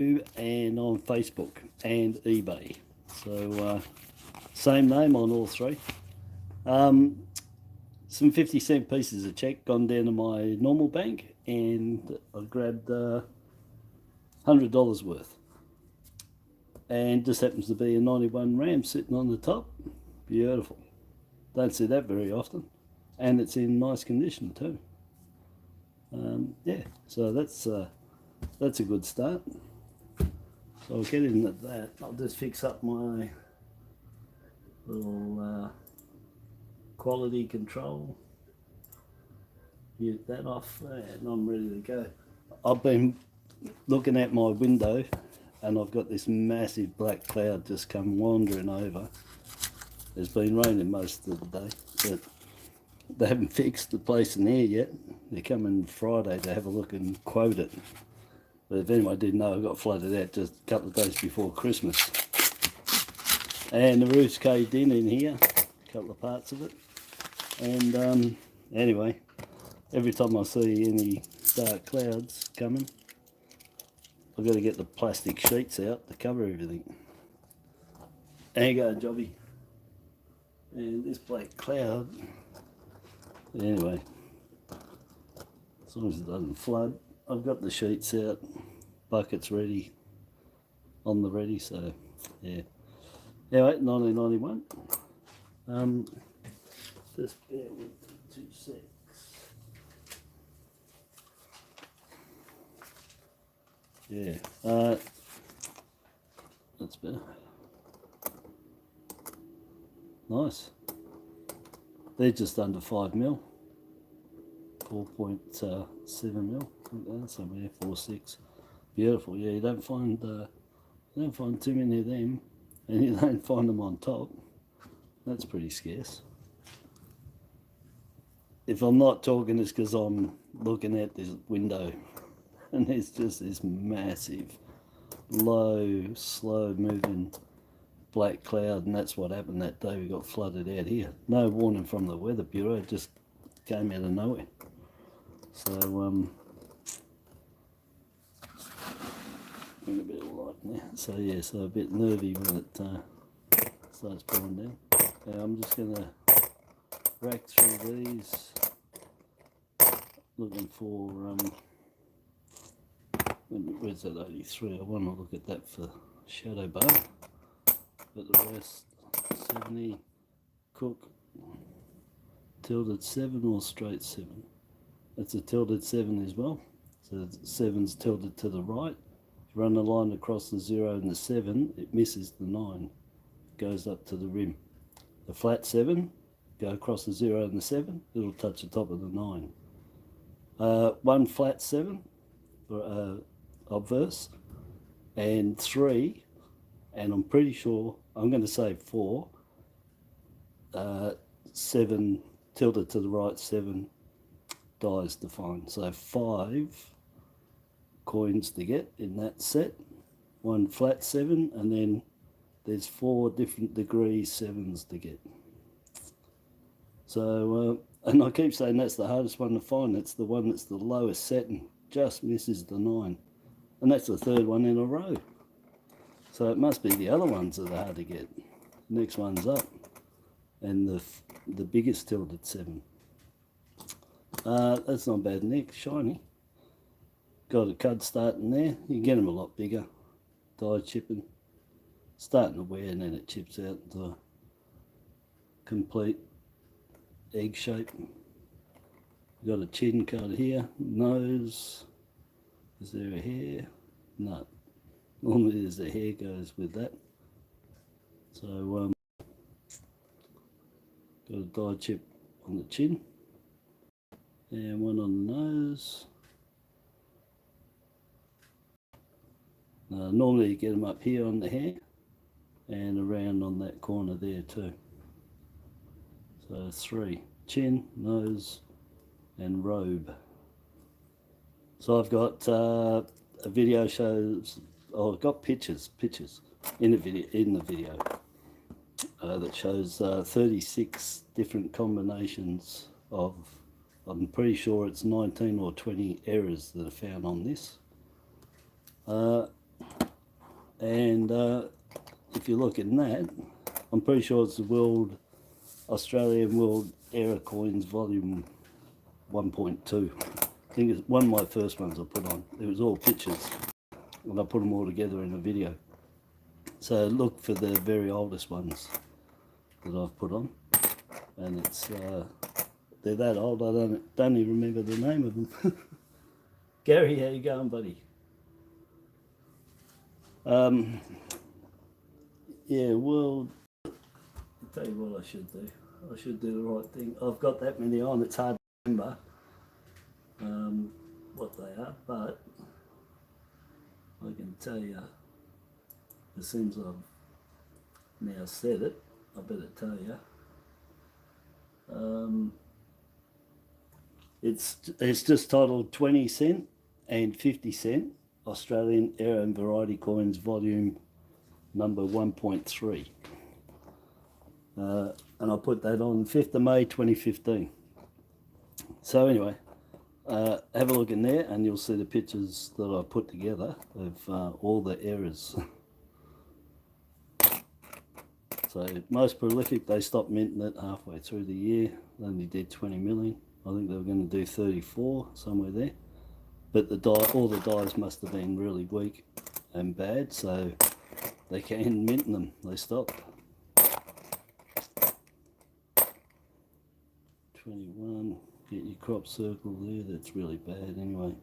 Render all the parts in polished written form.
and on Facebook and eBay. So same name on all three. Some 50-cent pieces of check gone down to my normal bank, and I grabbed $100 worth. And just happens to be a 91 Ram sitting on the top. Beautiful. Don't see that very often. And it's in nice condition too. Yeah, so that's a good start. So I'll get into that. I'll just fix up my little quality control. Mute that off, and I'm ready to go. I've been looking at my window, and I've got this massive black cloud just come wandering over. It's been raining most of the day, but they haven't fixed the place in there yet. They're coming Friday to have a look and quote it. But if anyone didn't know, I got flooded out just a couple of days before Christmas. And the roof's caved in here, a couple of parts of it. And anyway, every time I see any dark clouds coming, I've got to get the plastic sheets out to cover everything. There you go, Jobby. And this black cloud, anyway, as long as it doesn't flood, I've got the sheets out, buckets ready, on the ready, so yeah. Anyway, 1991. Just bear with 2 secs. Yeah, that's better. Nice. They're just under 5 mil. 4.7 mil. Somewhere 4.6. Beautiful. Yeah, you don't find too many of them, and you don't find them on top. That's pretty scarce. If I'm not talking, it's because I'm looking at this window, and there's just this massive, low, slow moving black cloud, and that's what happened that day. We got flooded out here. No warning from the Weather Bureau, it just came out of nowhere. So bring a bit of light in there. So yeah, so a bit nervy when it starts pouring down. Now I'm just gonna rack through these, looking for where's that 83? I want to look at that for shadow bar. But the rest, 70, Cook, tilted 7 or straight 7. That's a tilted 7 as well. So 7's tilted to the right. You run a line across the 0 and the 7, it misses the 9. It goes up to the rim. The flat 7, go across the 0 and the 7, it'll touch the top of the 9. One flat 7 for obverse, and 3, and I'm pretty sure, I'm going to say 4, 7 tilted to the right, 7 dies defined. So 5 coins to get in that set, 1 flat 7, and then there's 4 different degree 7s to get. So, and I keep saying that's the hardest one to find. It's the one that's the lowest set and just misses the 9. And that's the 3rd one in a row. So it must be the other ones that are hard to get. Next one's up, and the biggest tilted 7. That's not bad, Nick. Shiny. Got a cud starting there. You can get them a lot bigger. Die chipping. Starting to wear, and then it chips out into a complete egg shape. Got a chin cut here. Nose. Is there a hair? No. Normally there's a hair goes with that. So got a die chip on the chin and one on the nose. Normally you get them up here on the hair and around on that corner there too. So 3, chin, nose and robe. So I've got a video shows, oh, I've got pictures in the video that shows 36 different combinations of, I'm pretty sure it's 19 or 20 errors that are found on this. And if you look in that, I'm pretty sure it's the Australian World Error Coins Volume 1.2. I think it's one of my first ones I put on. It was all pictures, and I put them all together in a video. So look for the very oldest ones that I've put on, and it's they're that old I don't even remember the name of them. Gary, how you going, buddy? Yeah, well, I'll tell you what I should do. I should do the right thing. I've got that many on, it's hard to remember what they are, but I can tell you, as soon as I've now said it, I better tell you. It's just titled 20 cent and 50 cent Australian Error and Variety Coins Volume number 1.3. And I put that on 5th of May 2015. So anyway, have a look in there and you'll see the pictures that I put together of all the errors. So most prolific, they stopped minting it halfway through the year. They only did 20 million. I think they were going to do 34, somewhere there. But all the dies must have been really weak and bad, so they can't mint them. They stopped. 21, get your crop circle there. That's really bad anyway.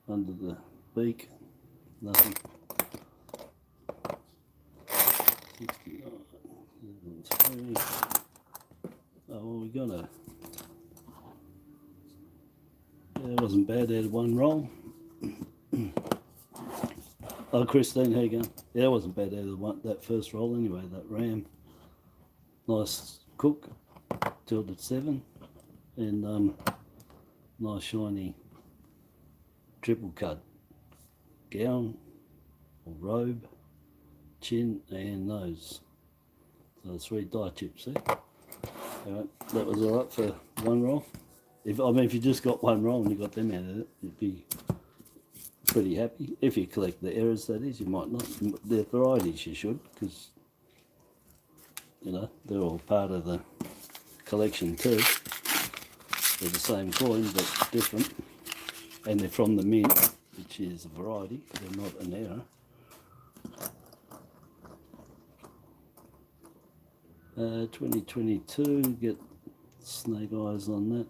Under the beak, nothing. 69, 73. Oh, well, we got a. Yeah, it wasn't bad out of one roll. Oh, Christine, how you going? Yeah, it wasn't bad out of that first roll anyway, that ram. Nice cook, tilted 7, and nice shiny triple cut gown or robe, chin and nose. So 3 die chips there. Alright, that was alright for one roll. If you just got one roll and you got them out of it, you'd be pretty happy. If you collect the errors, that is, you might not. The varieties you should, because you know they're all part of the collection too. They're the same coin but different, and they're from the mint, which is a variety. They're not an error. 2022, get snake eyes on that.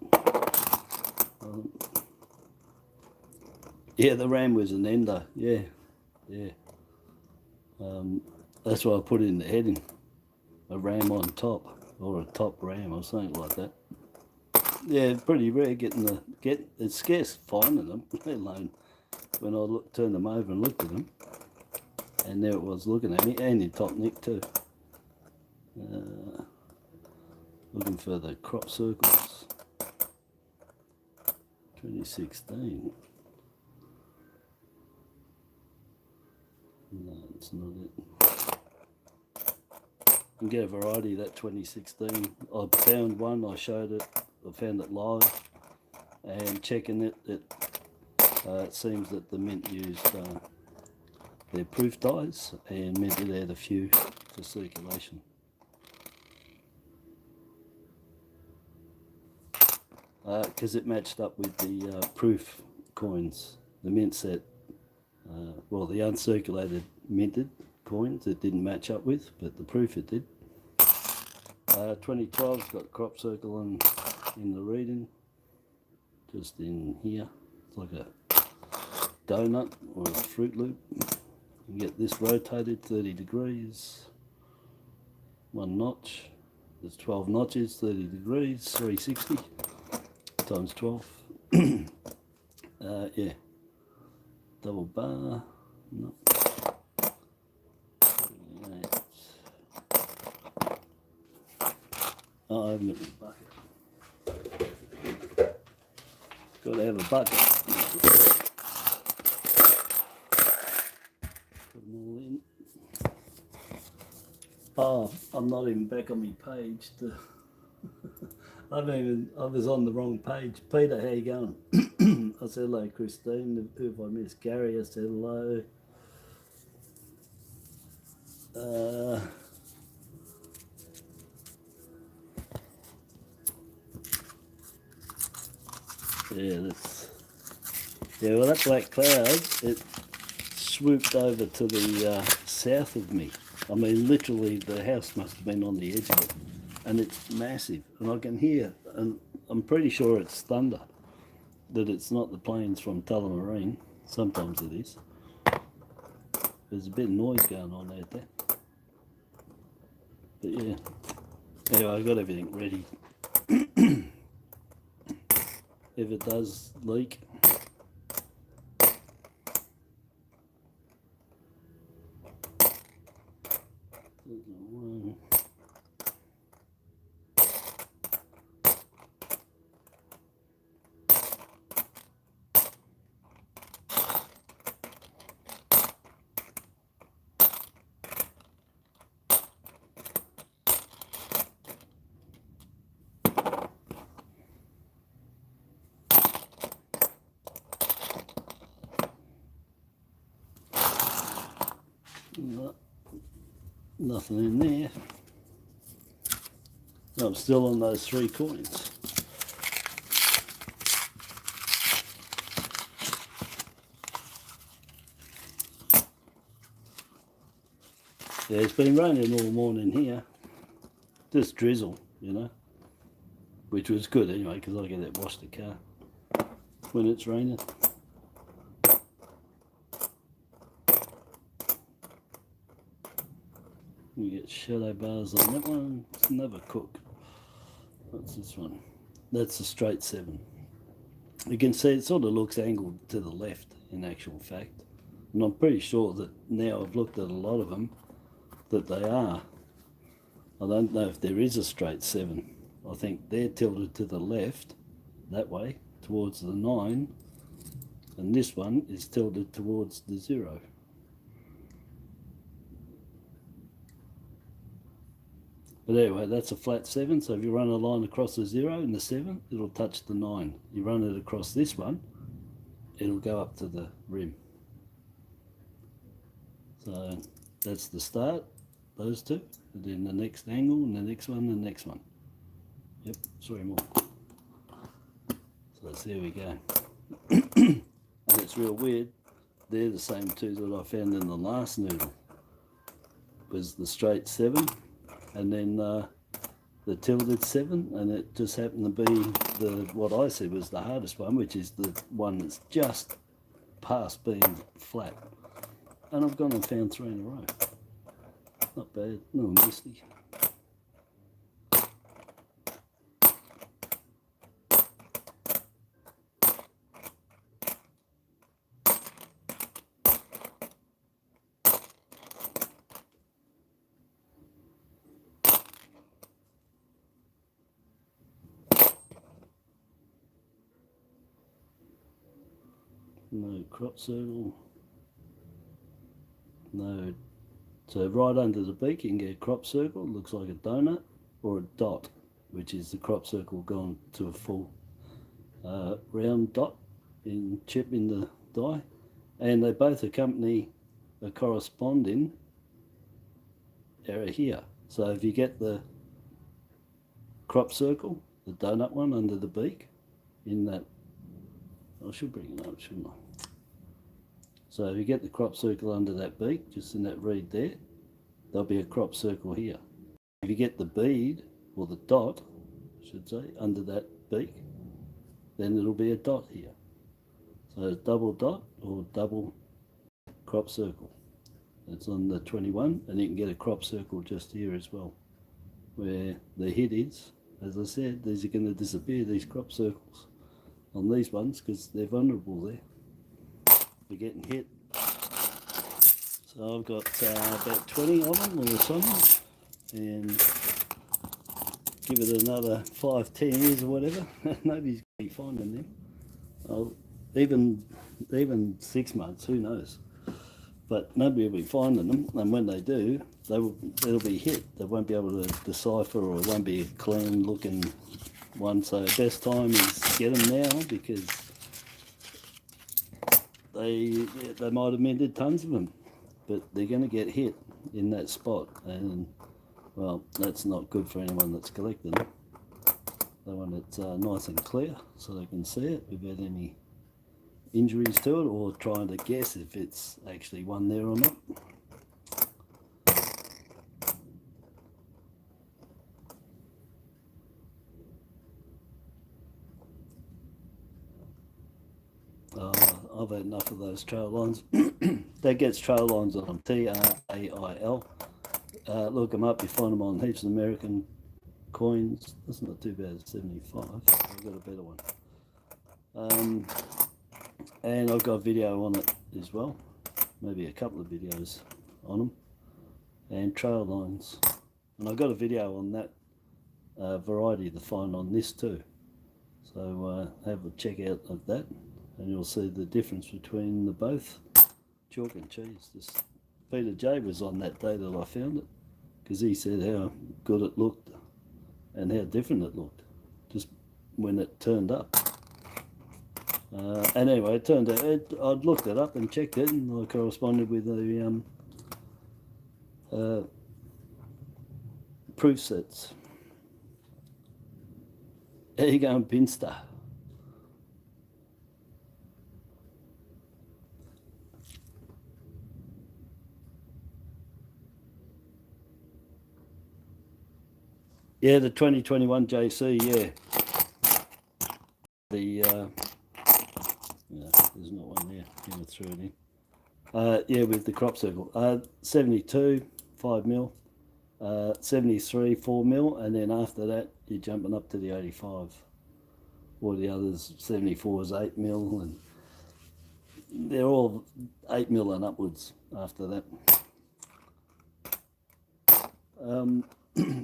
Yeah, the ram was an ender. Yeah. That's why I put it in the heading. A ram on top, or a top ram, or something like that. Yeah, pretty rare it's scarce finding them, let alone when I turned them over and looked at them. And there it was looking at me, and in top nick too. Looking for the crop circles. 2016. No, it's not it. You can get a variety of that 2016. I found one, I showed it, I found it live, and checking it, it seems that the mint used their proof dies and minted out a few for circulation. Because it matched up with the proof coins, the mint set, well, the uncirculated minted coins it didn't match up with, but the proof it did. 2012's got crop circle in the reading, just in here. It's like a donut or a Fruit Loop. You get this rotated 30 degrees, 1 notch. There's 12 notches, 30 degrees, 360. Times 12. Yeah. Double bar. No. Oh, I haven't got a bucket. Got to have a bucket. Put them all in. Oh, I'm not even back on my page to. I was on the wrong page. Peter, how you going? I said hello, Christine. Who have I missed? Gary, I said hello. Yeah, well, that black cloud, it swooped over to the south of me. I mean, literally, the house must have been on the edge of it, and it's massive, and I can hear, and I'm pretty sure it's thunder, that it's not the planes from Tullamarine. Sometimes it is. There's a bit of noise going on out there. But yeah, anyway, I got everything ready. If it does leak, no, nothing in there. I'm still on those 3 coins. Yeah, it's been raining all morning here. Just drizzle, you know, which was good anyway, because I get to wash the car when it's raining. You get shadow bars on that one. It's never cook. What's this one? That's a straight 7. You can see it sort of looks angled to the left in actual fact. And I'm pretty sure that now I've looked at a lot of them that they are. I don't know if there is a straight 7. I think they're tilted to the left, that way, towards the 9. And this one is tilted towards the 0. But anyway, that's a flat 7, so if you run a line across the 0 and the 7, it'll touch the 9. You run it across this one, it'll go up to the rim. So that's the start, those 2, and then the next angle, and the next one, and the next one. Yep, 3 more. So there we go. And it's real weird, they're the same 2 that I found in the last noodle. It was the straight 7. And then the tilted 7, and it just happened to be what I said was the hardest one, which is the one that's just past being flat. And I've gone and found 3 in a row. Not bad, no misty. No crop circle, no, so right under the beak you can get a crop circle, it looks like a donut, or a dot, which is the crop circle gone to a full round dot in chip in the die, and they both accompany a corresponding error here. So if you get the crop circle, the donut one under the beak, in that, I should bring it up, shouldn't I? So if you get the crop circle under that beak, just in that reed there, there'll be a crop circle here. If you get the bead, or the dot, I should say, under that beak, then it'll be a dot here. So double dot or double crop circle. It's on the 21, and you can get a crop circle just here as well, where the hit is. As I said, these are going to disappear, these crop circles, on these ones, because they're vulnerable there. They're getting hit. So I've got about 20 of them on the summons, and give it another 5-10 years or whatever, nobody's going to be finding them. Even 6 months, who knows? But nobody will be finding them, and when they do, it'll be hit. They won't be able to decipher, or it won't be a clean looking one. So the best time is get them now, because they might have minted tons of them. but they're going to get hit in that spot, and well, that's not good for anyone that's collecting them. They want it nice and clear so they can see it without any injuries to it, or trying to guess if it's actually one there or not. I've had enough of those trail lines. That gets trail lines on them, TRAIL. Look them up, you find them on heaps of American coins. That's not too bad, 75. I've got a better one. And I've got a video on it as well, maybe a couple of videos on them, and trail lines. And I've got a video on that variety to find on this too. So have a check out of that, and you'll see the difference between the both. Chalk and cheese. This Peter J was on that day that I found it, because he said how good it looked and how different it looked just when it turned up. And anyway, it turned out, I'd looked it up and checked it, and I corresponded with the proof sets. There you go, Pinster. Yeah, the 2021 JC, yeah. The, no, there's not one there. Yeah, threw it in. Yeah, with the crop circle. 72, 5 mil. 73, 4 mil. And then after that, you're jumping up to the 85. All the others, 74 is 8 mil. And they're all 8 mil and upwards after that.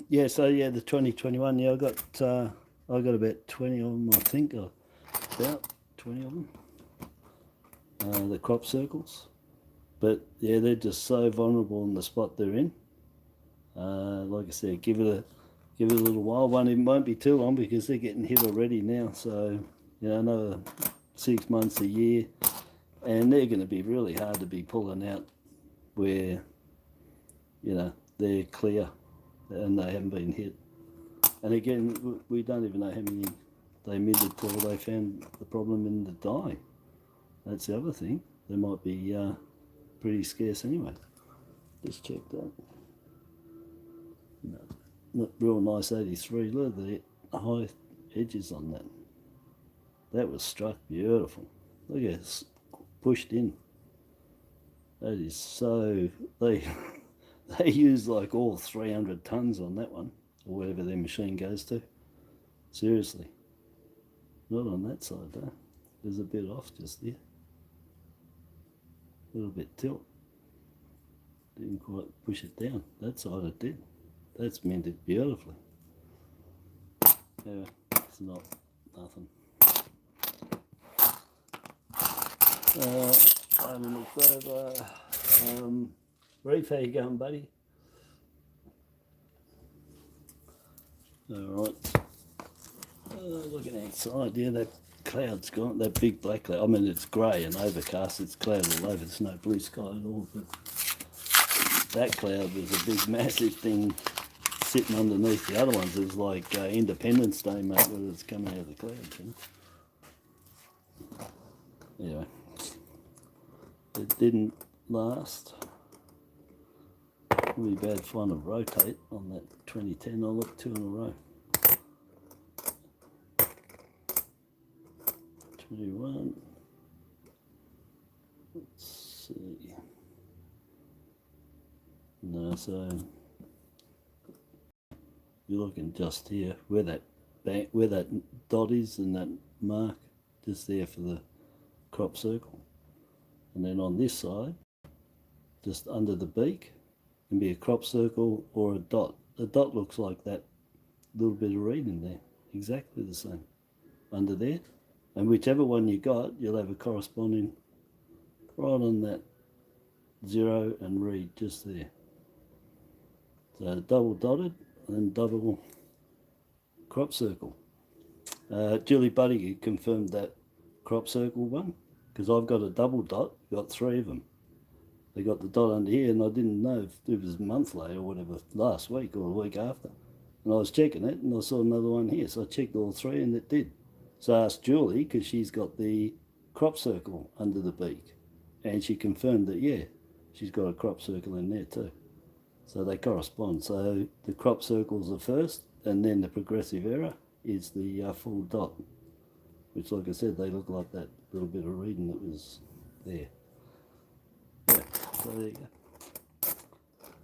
Yeah, so yeah, the 2021, yeah, I got about 20 of them, I think, or about 20 of them, the crop circles. But yeah, they're just so vulnerable in the spot they're in. Like I said, give it a little while. It won't be too long, because they're getting hit already now. So you know, another 6 months, a year, and they're going to be really hard to be pulling out where, you know, they're clear and they haven't been hit. And again, we don't even know how many they minted till they found the problem in the dye. That's the other thing. They might be pretty scarce anyway. Just check that. No, not real nice 83. Look at the high edges on that. That was struck beautiful. Look at it, pushed in. That is so... They use like all 300 tons on that one, or whatever their machine goes to. Seriously. Not on that side though. There's a bit off just there. A little bit tilt. Didn't quite push it down. That side it did. That's minted beautifully. Yeah, it's not nothing. I haven't looked over. Reef, how you going, buddy? Alright. Looking outside, yeah, that cloud's gone, that big black cloud. I mean, it's grey and overcast, it's cloud all over, there's no blue sky at all, but that cloud was a big, massive thing sitting underneath the other ones. It was like Independence Day, mate, where it's coming out of the clouds, you know? Anyway, it didn't last. Really bad fun to rotate on that 2010. I'll look 2 in a row. 21. Let's see. No, so you're looking just here where that dot is and that mark, just there for the crop circle, and then on this side, just under the beak, can be a crop circle or a dot. The dot looks like that little bit of reading there, exactly the same under there, and whichever one you got, you'll have a corresponding right on that 0 and read just there. So double dotted and double crop circle. Julie Buddy confirmed that crop circle one, because I've got a double dot, got 3 of them. they got the dot under here, and I didn't know if it was a month later or whatever, last week or the week after. And I was checking it, and I saw another one here, so I checked all three, and it did. So I asked Julie, because she's got the crop circle under the beak, and she confirmed that, yeah, she's got a crop circle in there too. So they correspond. So the crop circles are first, and then the progressive error is the full dot, which, like I said, they look like that little bit of reading that was there. Yeah, so there you go.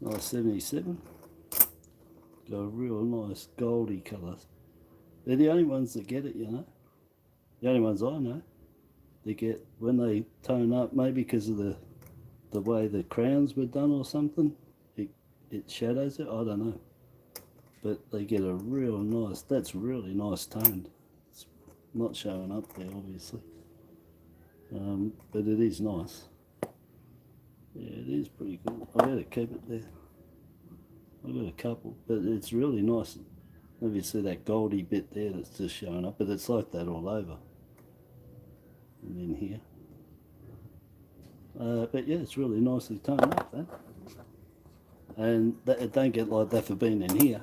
Nice 77. Got a real nice goldy colour. They're the only ones that get it, you know. The only ones I know. They get, when they tone up, maybe because of the way the crowns were done or something, it shadows it, I don't know. But they get a real nice, that's really nice toned. It's not showing up there, obviously. But it is nice. Yeah, it is pretty cool. I better keep it there. I've got a couple, but it's really nice. Obviously that goldy bit there that's just showing up, but it's like that all over. And then here. But yeah, it's really nicely toned up, that. And it don't get like that for being in here.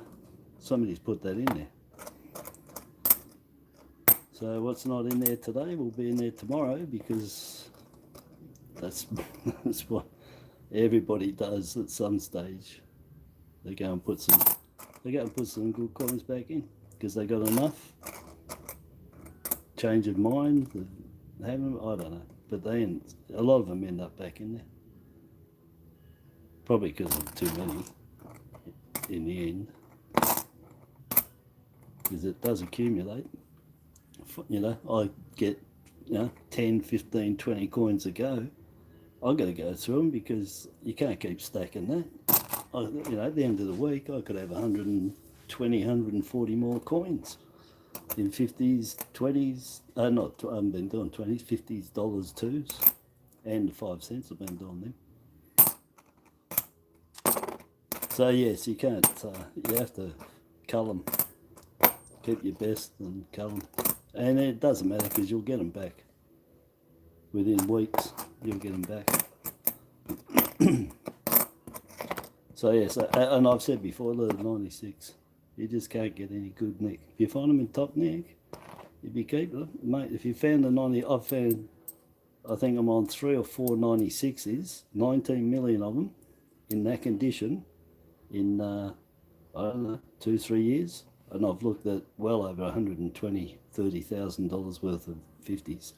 Somebody's put that in there. So what's not in there today will be in there tomorrow, because that's what everybody does at some stage. They go and put some good coins back in because they got enough. Change of mind, they haven't, I don't know, but a lot of them end up back in there. Probably because of too many in the end, because it does accumulate. You know, I get 10, 15, 20 coins a go. I've got to go through them because you can't keep stacking that. At the end of the week, I could have 120, 140 more coins in 50s, 20s. I haven't been doing 20s, 50s, dollars, twos, and 5 cents I've been doing them. So yes, you can't. You have to cull them. Keep your best and cull them, and it doesn't matter because you'll get them back within weeks. You'll get them back. So yes, and I've said before, the 96, you just can't get any good nick. If you find them in top nick, if you keep them, mate. If you found the 90, I think I'm on 3 or 4 96s, 19 million of them in that condition in I don't know, 2-3 years, and I've looked at well over $120,000-$30,000 worth of 50s.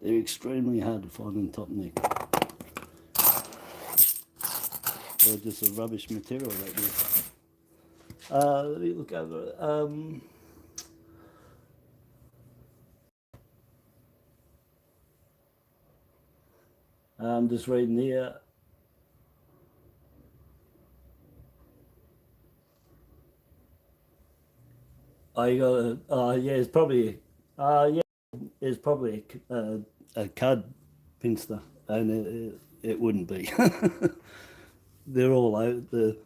They're extremely hard to find in top nick. Or just a rubbish material that was. Let me look over it. I'm just reading here. I got yeah, it's probably it's probably a cud pinster, and it wouldn't be. They're all out the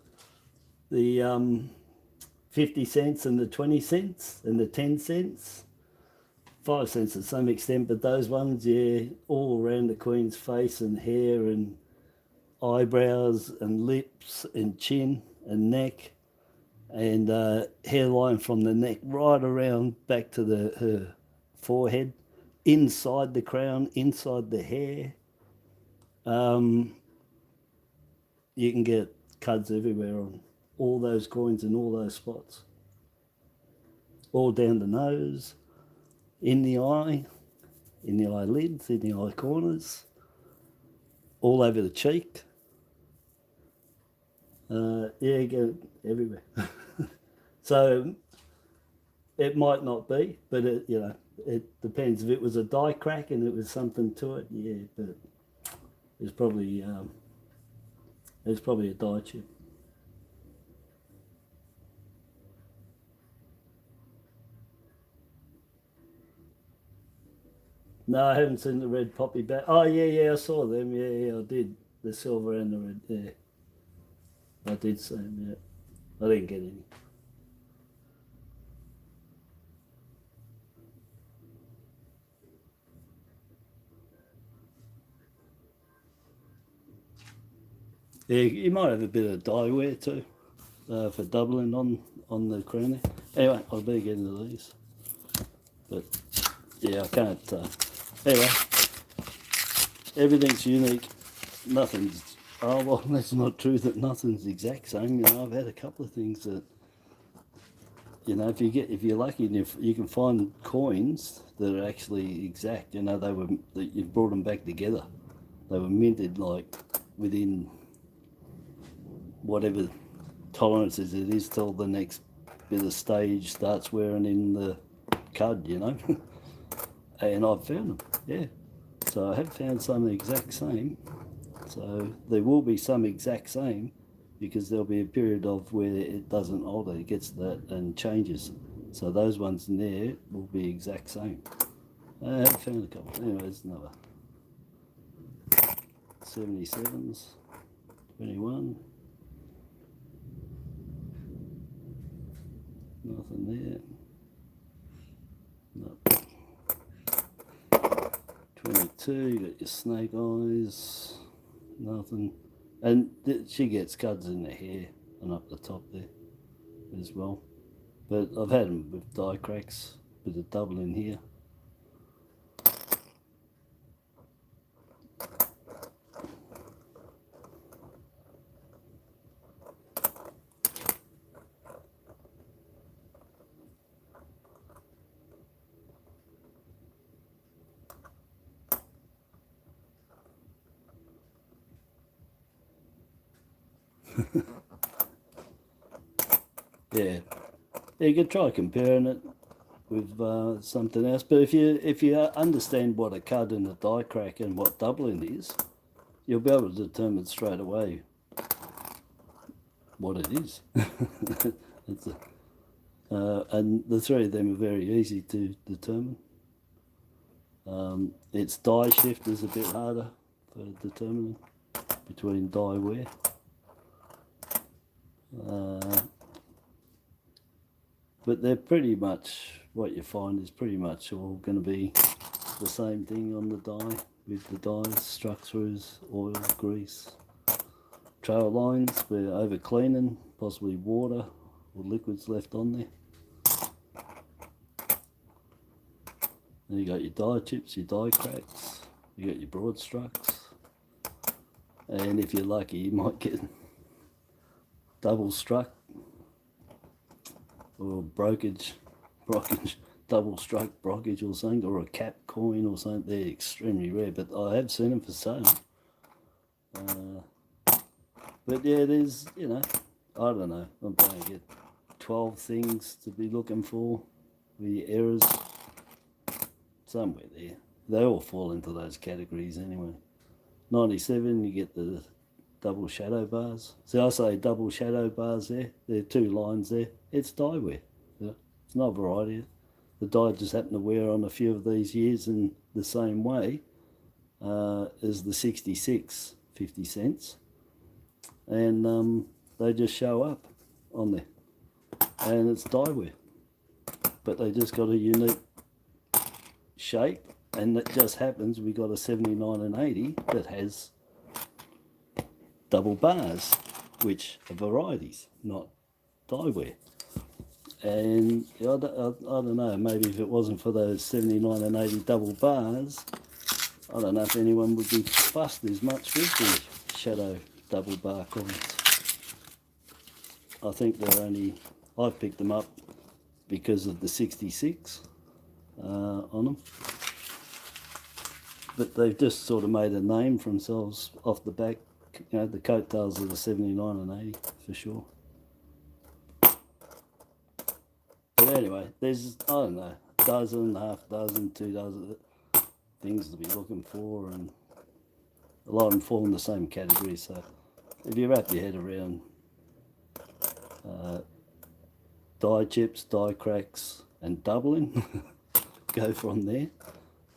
50 cents and the 20 cents and the 10 cents, 5 cents to some extent, but those ones, yeah, all around the Queen's face and hair and eyebrows and lips and chin and neck and hairline from the neck right around back to her forehead, inside the crown, inside the hair. You can get cuds everywhere on all those coins in all those spots. All down the nose, in the eyelids, in the eye corners, all over the cheek. Yeah, get everywhere. So it might not be, but it depends. If it was a die crack and it was something to it, yeah, but it's probably a die chip. No, I haven't seen the red poppy back. Oh yeah, I saw them. Yeah, I did. The silver and the red. Yeah, I did see them. Yeah, I didn't get any. Yeah, you might have a bit of dye wear too for doubling on the crowning. Anyway, I'll better get into these. But yeah, I can't. Anyway, everything's unique. Nothing's. Oh well, that's not true. That nothing's exact same. You know, I've had a couple of things that. You know, if you're lucky, and you can find coins that are actually exact. You know, that you brought them back together. They were minted like within whatever tolerances it is till the next bit of stage starts wearing in the cud, you know. And I've found them, yeah. So I have found some the exact same. So there will be some exact same, because there'll be a period of where it doesn't alter, it gets that and changes. So those ones in there will be exact same. I have found a couple. Anyway, there's another 77s, 21. Nothing there. No. 22, you got your snake eyes. Nothing. And she gets cuds in the hair and up the top there as well. But I've had them with die cracks, bit of double in here. Yeah, you could try comparing it with something else, but if you understand what a cud and a die crack and what doubling is, you'll be able to determine straight away what it is. And the three of them are very easy to determine. Its die shift is a bit harder for determining between die wear. But they're pretty much, what you find is pretty much all going to be the same thing on the die, with the dies struck through oil, grease. Trail lines where over cleaning, possibly water or liquids left on there. Then you got your die chips, your die cracks, you got your broad strucks, and if you're lucky you might get double struck or brockage, double struck brockage or something, or a cap coin or something. They're extremely rare, but I have seen them for sale. But yeah, there's, you know, I don't know, I'm going to get 12 things to be looking for with your errors, somewhere there. They all fall into those categories anyway. 97, you get the double shadow bars. See, I say double shadow bars there. There are two lines there. It's die wear. It's not variety. The die just happened to wear on a few of these years in the same way as the 66 50 cents. And they just show up on there. And it's die wear. But they just got a unique shape. And it just happens we got a 79 and 80 that has double bars, which are varieties, not die wear. And I don't know, maybe if it wasn't for those 79 and 80 double bars, I don't know if anyone would be fussed as much with the shadow double bar coins. I think they're only, I've picked them up because of the 66 on them. But they've just sort of made a name for themselves off the back, you know, the coattails of the 79 and 80 for sure. But anyway, there's, I don't know, a dozen, half dozen, 2 dozen things to be looking for, and a lot of them fall in the same category. So if you wrap your head around die chips, die cracks and doubling, go from there.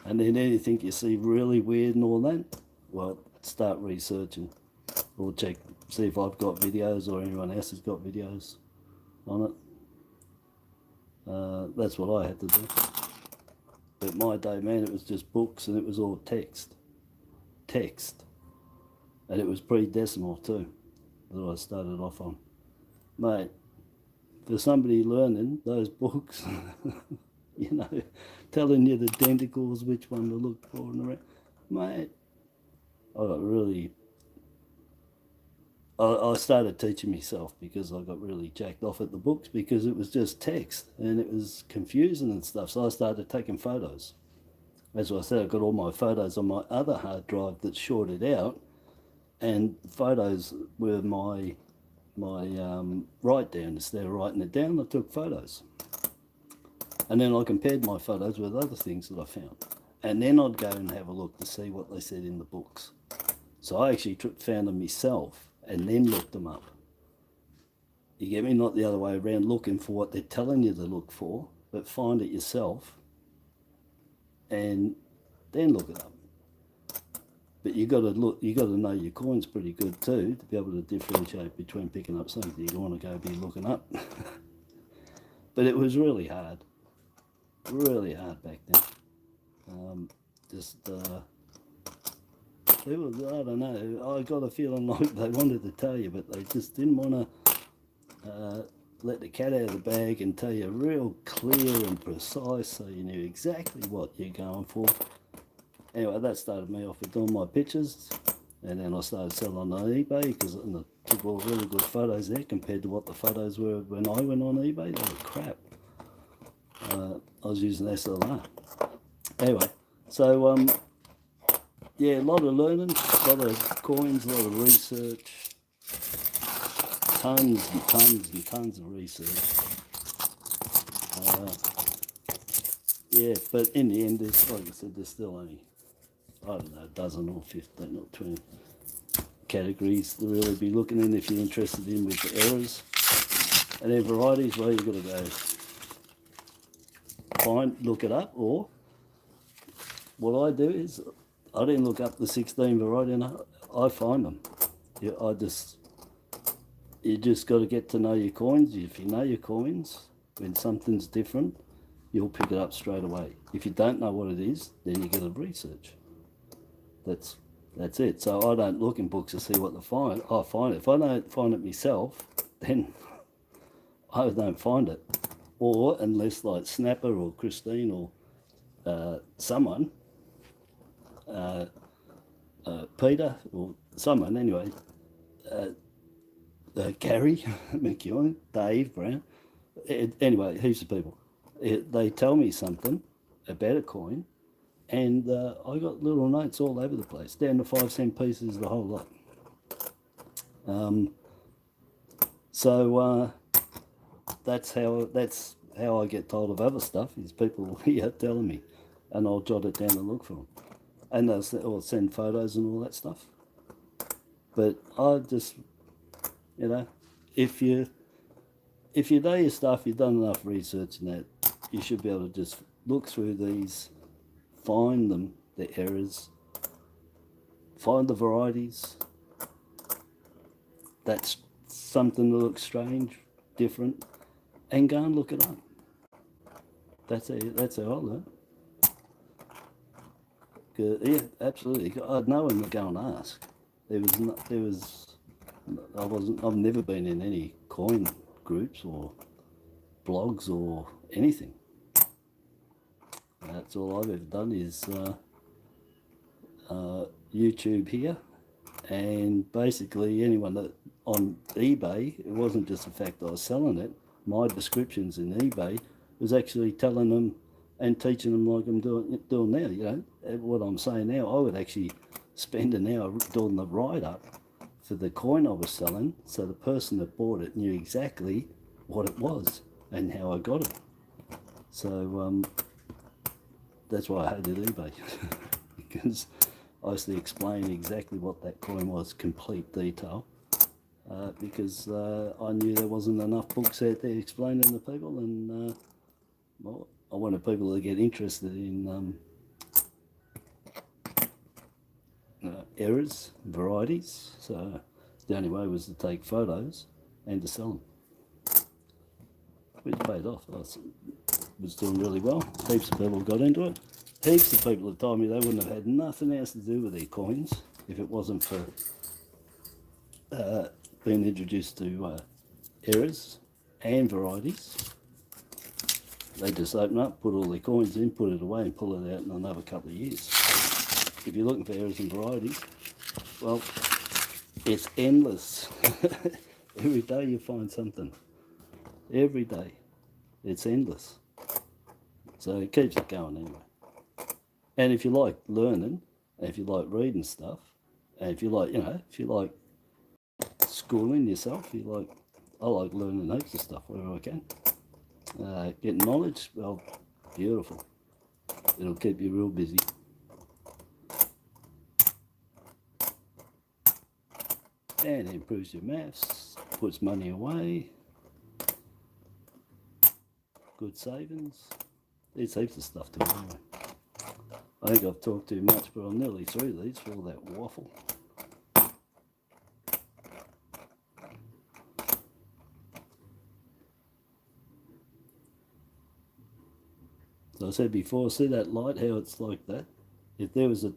And then anything you see really weird and all that, well, start researching or check, see if I've got videos or anyone else has got videos on it. That's what I had to do. But my day, man, it was just books and it was all text. And it was pre-decimal too. that I started off on. Mate, for somebody learning those books, you know, telling you the denticles, which one to look for, and the rest, mate, I got really, I started teaching myself because I got really jacked off at the books because it was just text and it was confusing and stuff. So I started taking photos. As I said, I got all my photos on my other hard drive that's shorted out, and photos were my write down. Instead of writing it down, I took photos. And then I compared my photos with other things that I found. And then I'd go and have a look to see what they said in the books. So I actually found them myself and then looked them up. You get me? Not the other way around, looking for what they're telling you to look for, but find it yourself and then look it up. But you got to know your coins pretty good too to be able to differentiate between picking up something you want to go be looking up. But it was really hard back then. It was, I don't know, I got a feeling like they wanted to tell you, but they just didn't want to let the cat out of the bag and tell you real clear and precise so you knew exactly what you're going for. Anyway, that started me off with doing my pictures, and then I started selling on eBay because I took all really good photos there compared to what the photos were when I went on eBay. They were crap. I was using SLR. Anyway, so yeah, a lot of learning, a lot of coins, a lot of research, tons and tons and tons of research. Yeah, but in the end, there's, like I said, there's still only, I don't know, a dozen or 15 or 20 categories to really be looking in if you're interested in with the errors. And then varieties, well, you've got to go look it up, or what I do is I didn't look up the 16 variety, and I find them. Yeah, you just got to get to know your coins. If you know your coins, when something's different, you'll pick it up straight away. If you don't know what it is, then you got to research. That's it. So I don't look in books to see what to find. I find it. If I don't find it myself, then I don't find it. Or unless like Snapper or Christine or someone, Peter or someone anyway, Gary McEwen, Dave Brown, anyway, heaps of people. They tell me something about a coin, and I got little notes all over the place, down to 5-cent pieces, the whole lot. So that's how I get told of other stuff, is people here telling me, and I'll jot it down and look for them, and they'll send photos and all that stuff. But I just, you know, if you know your stuff, you've done enough research and that, you should be able to just look through these, find them, the errors, find the varieties. That's something that looks strange, different, and go and look it up. That's how I learn. Yeah, absolutely. I'd no one to go and ask. I've never been in any coin groups or blogs or anything. That's all I've ever done is YouTube here, and basically anyone that on eBay, it wasn't just the fact that I was selling it. My descriptions in eBay was actually telling them and teaching them like I'm doing now. You know what I'm saying now. I would actually spend an hour doing the write-up for the coin I was selling, so the person that bought it knew exactly what it was and how I got it. So that's why I hated eBay, because I used to explain exactly what that coin was, complete detail, because I knew there wasn't enough books out there explaining to people, and well, I wanted people to get interested in errors, varieties, so the only way was to take photos and to sell them, which paid off. I was doing really well. Heaps of people got into it. Heaps of people have told me they wouldn't have had nothing else to do with their coins if it wasn't for been introduced to errors and varieties. They just open up, put all their coins in, put it away and pull it out in another couple of years. If you're looking for errors and varieties, well, it's endless. Every day you find something. Every day. It's endless. So it keeps it going anyway. And if you like learning, and if you like reading stuff, and if you like, if you like schooling yourself, I like learning heaps of stuff wherever I can. Getting knowledge, well, beautiful. It'll keep you real busy. And it improves your maths, puts money away, good savings. There's heaps of stuff to do anyway. I think I've talked too much, but I'm nearly through these for all that waffle. So I said before, see that light, how it's like that? If there was a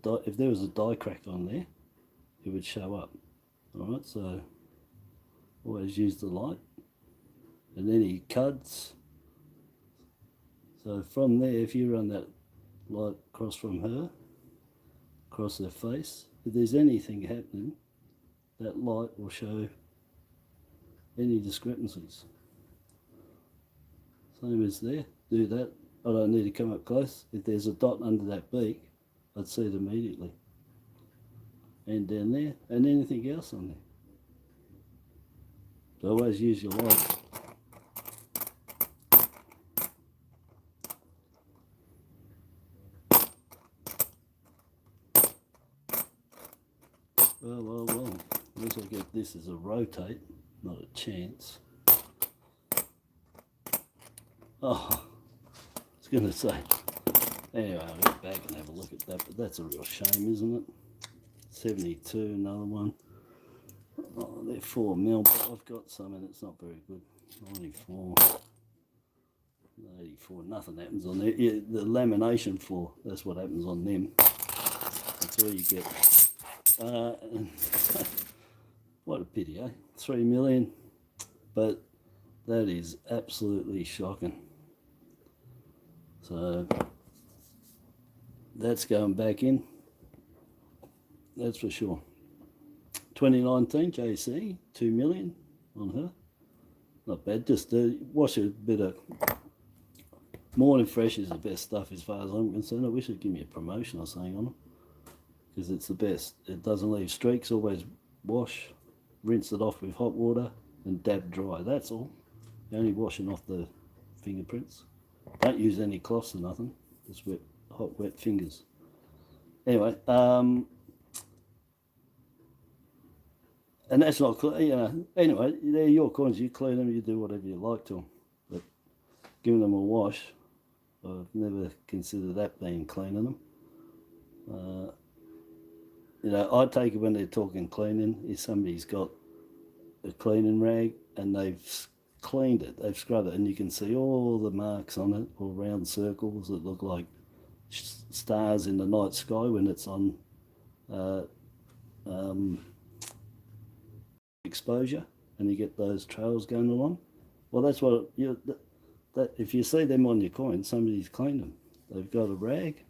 die crack on there, it would show up. Alright, so always use the light. And then he cuts. So from there, if you run that light across from her, across her face, if there's anything happening, that light will show any discrepancies. Same as there, do that. I don't need to come up close. If there's a dot under that beak, I'd see it immediately. And down there, and anything else on there. So always use your light. Well, at least I get this as a rotate, not a chance. Oh, I was going to say, anyway, I'll get back and have a look at that, but that's a real shame, isn't it? 72, another one. Oh, they're 4 mil, but I've got some and it's not very good. 94, 84, nothing happens on there. Yeah, the lamination floor, that's what happens on them. That's all you get. What a pity, eh? 3 million, but that is absolutely shocking. So that's going back in, that's for sure. 2019 JC, 2 million on her. Not bad, just wash a bit of morning fresh is the best stuff as far as I'm concerned. I wish it'd give me a promotion or something on them, because it's the best. It doesn't leave streaks. Always wash, rinse it off with hot water and dab dry. That's all. You're only washing off the fingerprints. Don't use any cloths or nothing. Just wet, hot, wet fingers. Anyway, and that's not, anyway, they're your coins. You clean them, you do whatever you like to them. But giving them a wash, I've never considered that being cleaning them. I take it when they're talking cleaning, if somebody's got a cleaning rag and they've cleaned it, they've scrubbed it, and you can see all the marks on it, all round circles that look like stars in the night sky when it's on exposure, and you get those trails going along. Well, that's what that if you see them on your coin, somebody's cleaned them. They've got a rag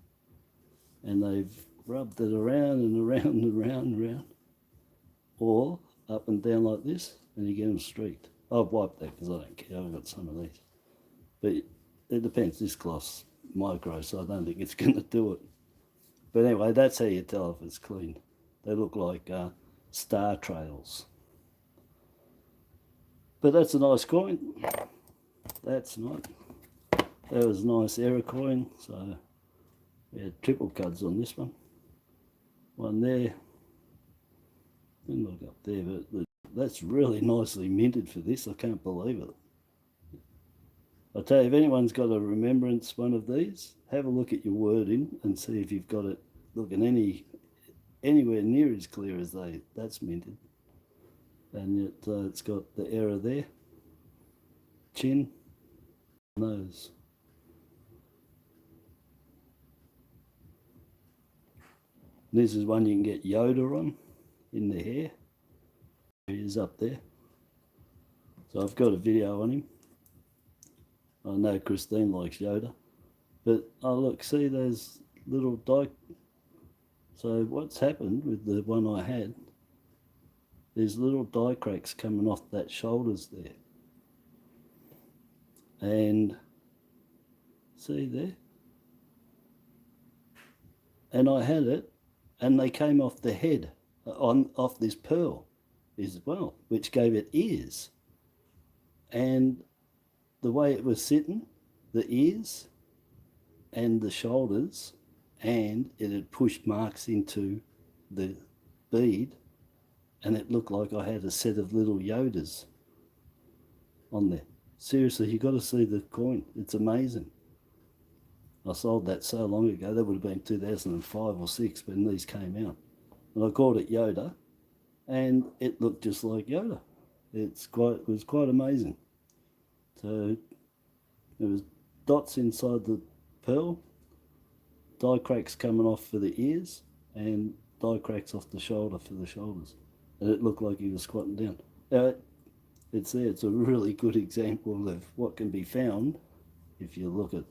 and they've rubbed it around and around and around and around, or up and down like this, and you get them streaked. I've wiped that because I don't care. I've got some of these, but it depends. This cloth's micro, so I don't think it's going to do it. But anyway, that's how you tell if it's clean. They look like star trails. But that's a nice coin. That's nice. That was a nice error coin. So we had triple cuds on this one. One there. Didn't look up there, but that's really nicely minted for this. I can't believe it. I tell you, if anyone's got a remembrance one of these, have a look at your wording and see if you've got it looking anywhere near as clear as that's minted. And it's got the error there, chin, nose. This is one you can get Yoda on in the hair. He is up there. So I've got a video on him. I know Christine likes Yoda. But, oh look, see those little die. So what's happened with the one I had, there's little die cracks coming off that shoulders there. And see there? And I had it, and they came off the head, off this pearl as well, which gave it ears. And the way it was sitting, the ears and the shoulders, and it had pushed marks into the bead, and it looked like I had a set of little Yodas on there. Seriously, you got to see the coin. It's amazing. I sold that so long ago. That would have been 2005 or 6 when these came out. And I called it Yoda, and it looked just like Yoda. It was quite amazing. So there was dots inside the pearl, die cracks coming off for the ears, and die cracks off the shoulder for the shoulders. And it looked like he was squatting down. It's there. It's a really good example of what can be found if you look at...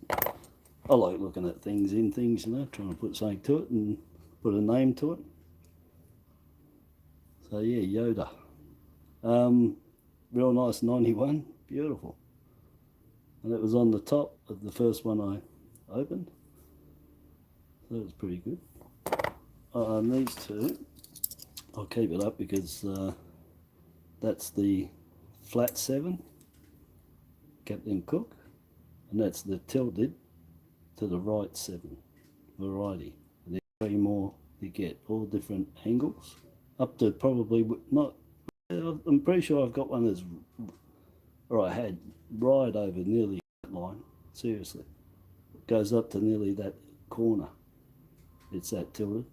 I like looking at things in things, you know, trying to put something to it and put a name to it. So yeah, Yoda. Real nice 91, beautiful. And it was on the top of the first one I opened. So that was pretty good. These two, I'll keep it up because that's the flat 7, Captain Cook, and that's the tilted to the right 7 variety. And there's 3 more you get, all different angles, up to probably not. I'm pretty sure I've got one that's, or I had right over nearly that line. Seriously, it goes up to nearly that corner. It's that tilted.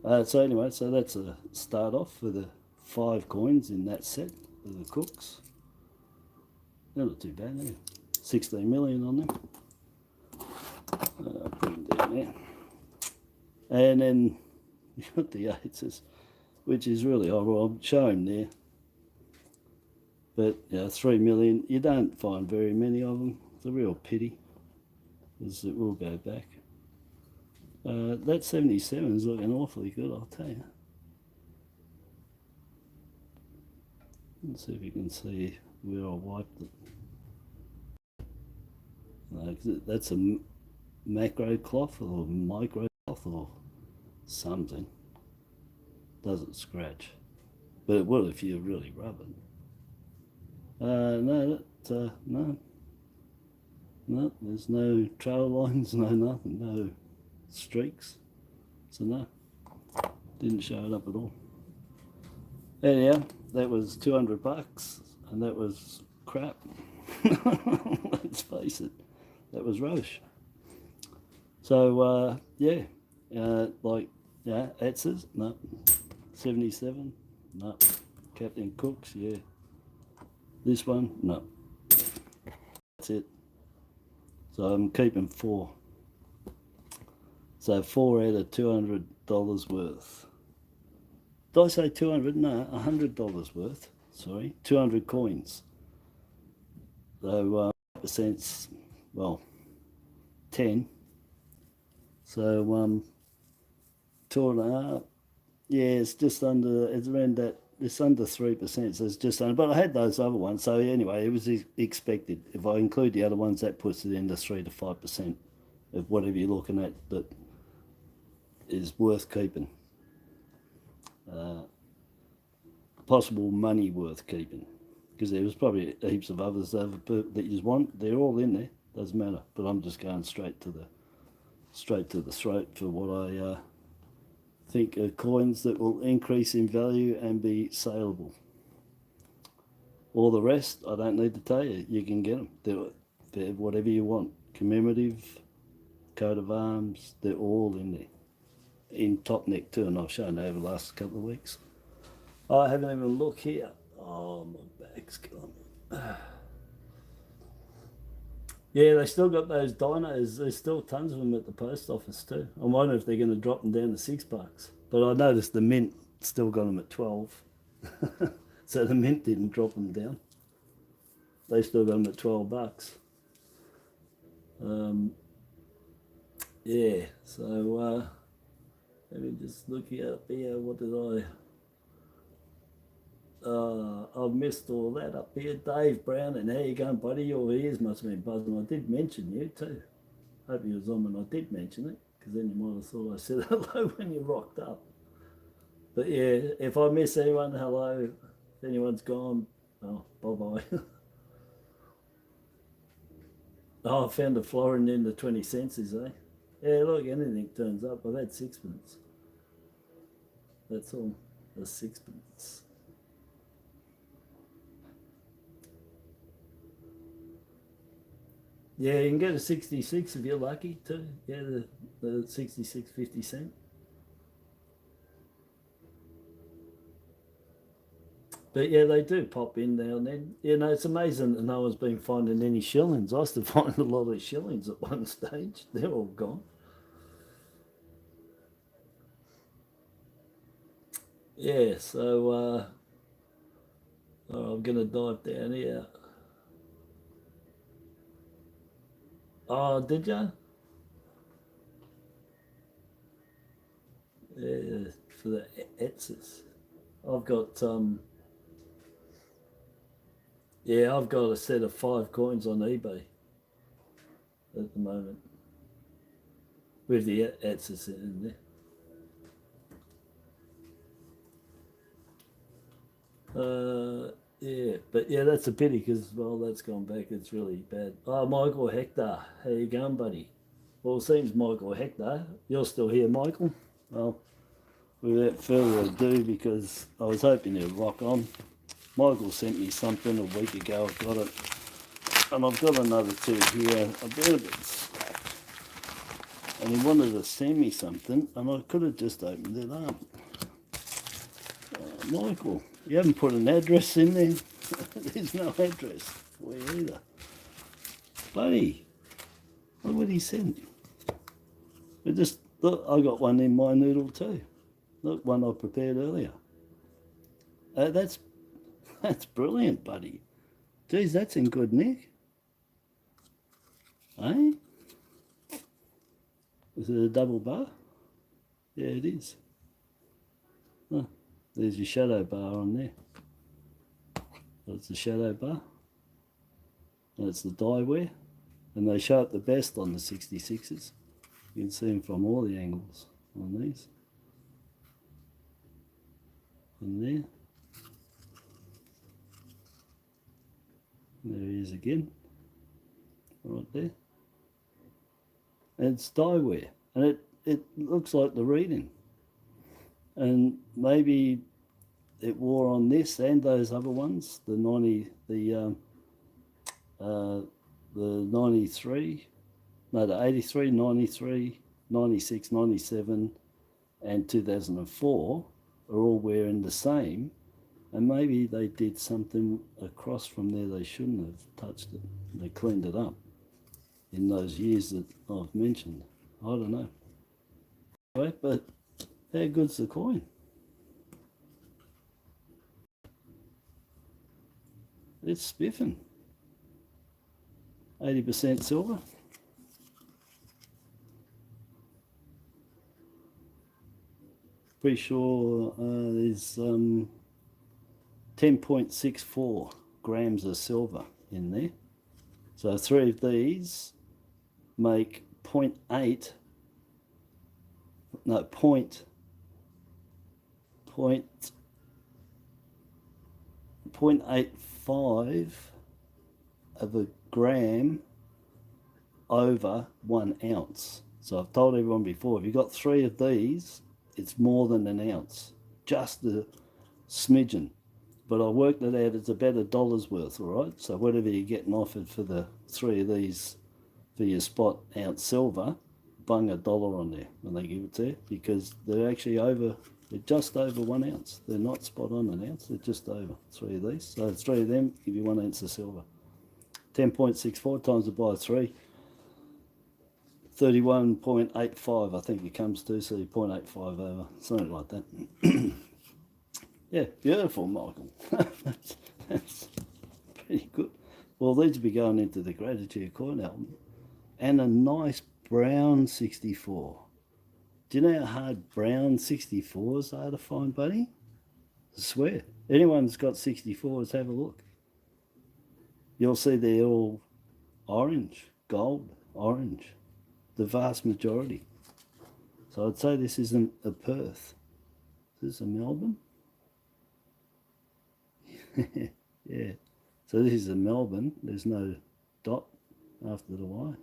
So anyway, so that's a start off for the 5 coins in that set of the Cooks. They're not too bad, eh? 16 million on them. I'll put them down there. And then you've got the 8s, which is really horrible. I'll show him there. But yeah, 3 million. You don't find very many of them. It's a real pity, because it will go back. That 77 is looking awfully good, I'll tell you. Let's see if you can see where I wiped it. No, that's a macro cloth or micro cloth or something. Doesn't scratch, but it will if you really rub it. No, there's no trail lines, no nothing, no streaks. So no, didn't show it up at all. Anyhow, that was 200 bucks, and that was crap. Let's face it, that was rubbish. So yeah, Hs'CF, no. 77, no. Captain Cooks, yeah. This one, no. That's it. So I'm keeping 4. So 4 out of $200 worth. Did I say 200? No, $100 worth. Sorry, 200 coins. So percent's, well, 10. So 2.5. Yeah, it's just under. It's around that. It's under 3%. So it's just under. But I had those other ones. So anyway, it was expected. If I include the other ones, that puts it into 3 to 5% of whatever you're looking at that is worth keeping. Possible money worth keeping, because there was probably heaps of others that you want. They're all in there. Doesn't matter. But I'm just going straight to the throat for what I think are coins that will increase in value and be saleable. All the rest, I don't need to tell you. You can get them. They're whatever you want. Commemorative, coat of arms, they're all in there. In top neck too, and I've shown over the last couple of weeks. I haven't even looked here. Oh, my back's killing me. Yeah, they still got those dinos. There's still tons of them at the post office too. I'm wondering if they're going to drop them down to $6. But I noticed the mint still got them at 12. So the mint didn't drop them down. They still got them at $12. Yeah, so let me just look up here. What did I've missed all that up here. Dave Brown, and how you going, buddy? Your ears must have been buzzing. I did mention you too. Hope you was on when I did mention it, because then you might have thought I said hello when you rocked up. But yeah, if I miss anyone, hello. If anyone's gone, oh, bye-bye. Oh, I found a florin in the 20 cents, eh? Yeah, look, anything turns up. I've had sixpence. That's all, a sixpence. Yeah, you can get a 66 if you're lucky too. Yeah, the 66 50 cent. But yeah, they do pop in now and then. You know, it's amazing that no one's been finding any shillings. I used to find a lot of shillings at one stage. They're all gone. Yeah, so I'm going to dive down here. Oh, did you? Yeah, for the Hs'CF. I've got yeah, I've got a set of 5 coins on eBay at the moment with the Hs'CF in there. Yeah, but yeah, that's a pity because, well, that's gone back. It's really bad. Oh, Michael Hector, how you going, buddy? Well, it seems Michael Hector, you're still here, Michael. Well, without further ado, because I was hoping to rock on. Michael sent me something a week ago. I've got it, and I've got another 2 here. I've been a bit slack, and he wanted to send me something, and I could have just opened it up. Michael, you haven't put an address in there. There's no address for you either. Buddy, look what he sent. Look, I got one in my noodle too. Look, one I prepared earlier. That's brilliant, buddy. Geez, that's in good nick. Eh? Is it a double bar? Yeah, it is. Oh, there's your shadow bar on there. That's the shadow bar. That's the die wear. And they show up the best on the 66s. You can see them from all the angles on these. And there. There he is again. Right there. And it's die wear. And it looks like the reading. And maybe it wore on this and those other ones, the 93, no, the 83, 93, 96, 97, and 2004 are all wearing the same, and maybe they did something across from there they shouldn't have touched it. They cleaned it up in those years that I've mentioned. I don't know. Right, but how good's the coin? It's spiffing. 80% silver. Pretty sure there's 10.64 grams of silver in there. So 3 of these make 0.8, no, 0.85 of a gram over 1 ounce. So I've told everyone before, if you've got 3 of these, it's more than an ounce, just a smidgen. But I worked it out, it's about $1 worth, all right? So whatever you're getting offered for the 3 of these for your spot ounce silver, bung $1 on there when they give it to you, because they're actually they're just over 1 ounce. They're not spot on an ounce, they're just over 3 of these. So 3 of them give you 1 ounce of silver. 10.64 times it by 3, 31.85 I think it comes to, so 0.85 over, something like that. Yeah, beautiful, Michael. That's pretty good. Well, these will be going into the Gratitude Coin album. And a nice brown 64. Do you know how hard brown 64s are to find, buddy? I swear. Anyone that's got 64s, have a look. You'll see they're all orange, gold, orange. The vast majority. So I'd say this isn't a Perth. Is this a Melbourne? Yeah. So this is a Melbourne. There's no dot after the Y.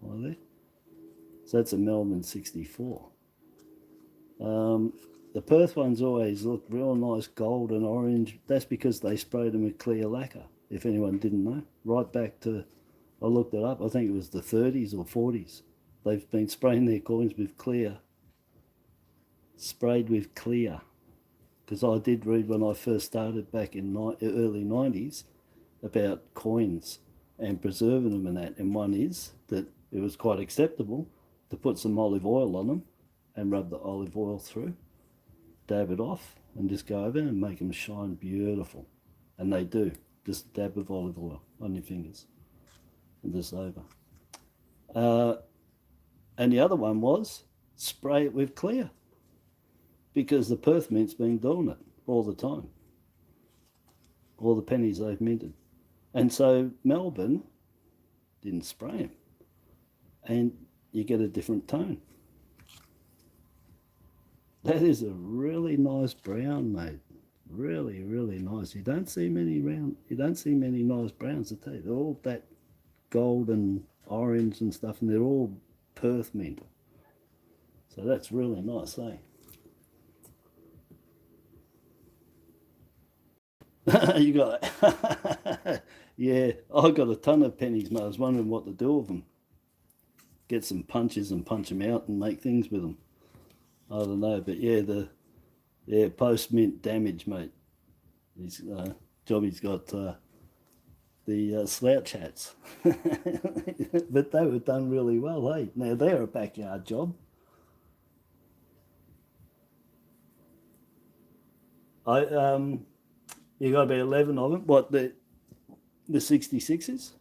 Y there. So that's a Melbourne 64. The Perth ones always look real nice gold and orange. That's because they sprayed them with clear lacquer, if anyone didn't know. Right back to, I looked it up, I think it was the 30s or 40s. They've been spraying their coins with clear. Sprayed with clear. Because I did read when I first started back in early 90s about coins and preserving them and that. And one is that it was quite acceptable to put some olive oil on them and rub the olive oil through, dab it off and just go over and make them shine beautiful. And they do. Just a dab of olive oil on your fingers and just over. And the other one was spray it with clear, because the Perth Mint's been doing it all the time. All the pennies they've minted. And so Melbourne didn't spray them. And you get a different tone. That is a really nice brown, mate. Really, really nice. You don't see many nice browns, I tell you. They're all that gold and orange and stuff, and they're all Perth mint. So that's really nice, eh? You got it. Yeah, I got a ton of pennies, mate. I was wondering what to do with them. Get some punches and punch them out and make things with them. I don't know, but yeah, post mint damage, mate. He's Johnny's got the slouch hats, but they were done really well, hey. Now they're a backyard job. You got about 11 of them. What, the 66s?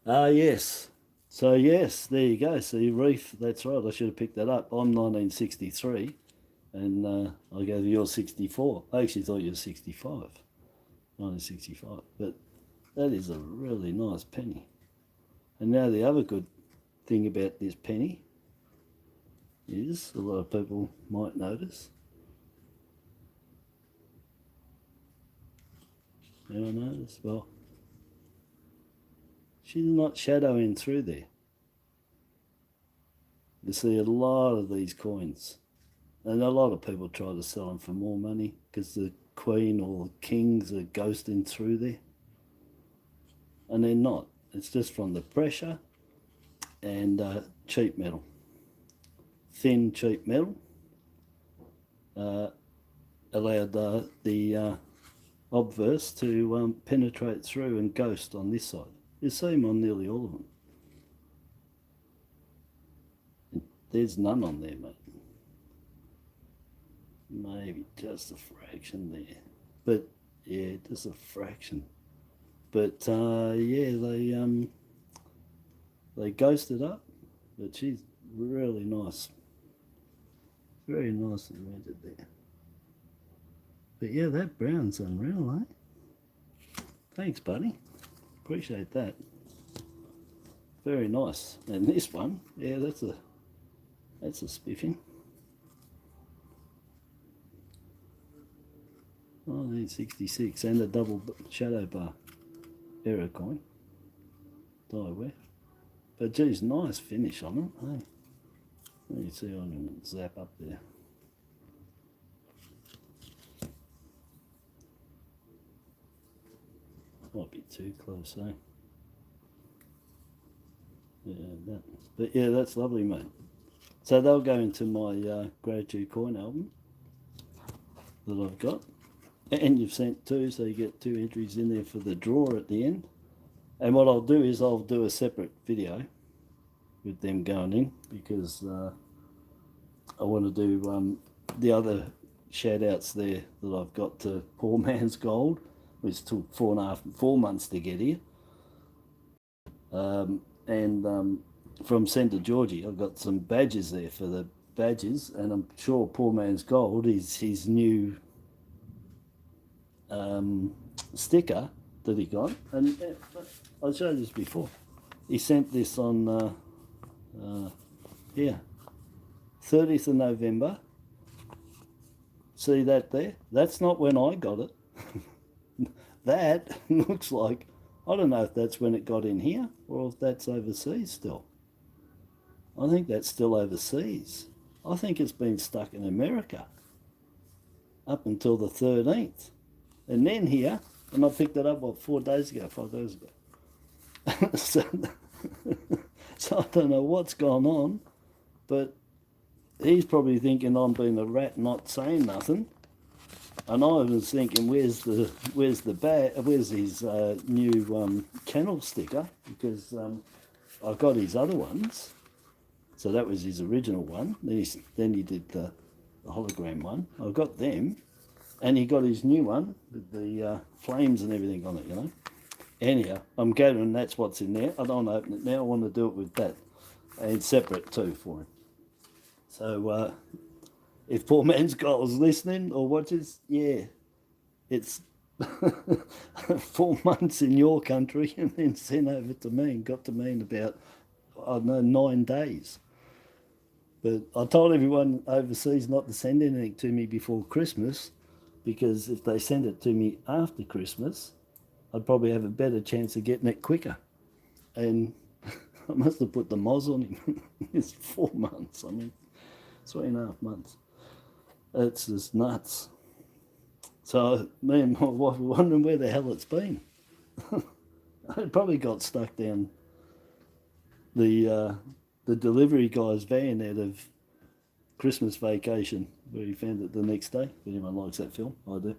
Yes. So yes, there you go. See, Reef, that's right. I should have picked that up. I'm 1963, and I gave you 64. I actually thought you were 65, 1965. But that is a really nice penny. And now the other good thing about this penny is, a lot of people might notice. Anyone notice? Well, she's not shadowing through there. You see a lot of these coins, and a lot of people try to sell them for more money because the Queen or the Kings are ghosting through there, and they're not. It's just from the pressure and cheap metal, thin cheap metal, allowed the obverse to penetrate through and ghost on this side. You see them on nearly all of them. There's none on there, mate. Maybe just a fraction there. But, yeah, just a fraction. But, yeah, they ghosted up. But she's really nice. Very nicely rendered there. But, yeah, that brown's unreal, eh? Thanks, buddy. Appreciate that. Very nice. And this one, yeah, that's a spiffing. 1966, and a double shadow bar error coin. Dieware. But geez, nice finish on them, hey. Let me see if I can zap up there. Might be too close, eh? Yeah, but yeah, that's lovely, mate. So they'll go into my Gratitude Coin album that I've got. And you've sent two, so you get 2 entries in there for the draw at the end. And what I'll do is I'll do a separate video with them going in, because I want to do the other shout outs there that I've got to Poor Man's Gold, which took 4 months to get here. And from Centre Georgie, I've got some badges there for the badges, and I'm sure Poor Man's Gold is his new sticker that he got. And I showed this before. He sent this on here, 30th of November. See that there? That's not when I got it. That looks like, I don't know if that's when it got in here or if that's overseas still. I think that's still overseas. I think it's been stuck in America up until the 13th. And then here, and I picked it up, what, 5 days ago. So I don't know what's gone on, but he's probably thinking I'm being a rat not saying nothing. And I was thinking, where's his new kennel sticker? Because I got his other ones. So that was his original one. Then he did the hologram one. I got them, and he got his new one with the flames and everything on it, you know. Anyhow, I'm gathering that's what's in there. I don't want to open it now. I want to do it with that, and separate too for him. So if Poor Man's Gold's listening or watches, yeah, it's 4 months in your country and then sent over to me and got to me in about, I don't know, 9 days. But I told everyone overseas not to send anything to me before Christmas, because if they send it to me after Christmas, I'd probably have a better chance of getting it quicker. And I must have put the moz on him. It's 4 months. I mean, 3.5 months. It's just nuts. So me and my wife were wondering where the hell it's been. It probably got stuck down the delivery guy's van out of Christmas Vacation, where he found it the next day. If anyone likes that film, I do.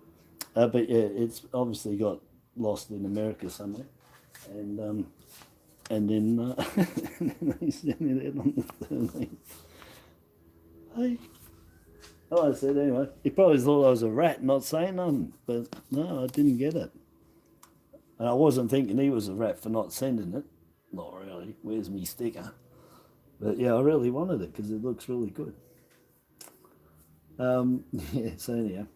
But yeah, it's obviously got lost in America somewhere, and then he sent it out on the 13th. Hey. Oh, I said anyway. He probably thought I was a rat not saying nothing, but no, I didn't get it. And I wasn't thinking he was a rat for not sending it. Not really. Where's me sticker? But yeah, I really wanted it because it looks really good. Yeah, so anyhow.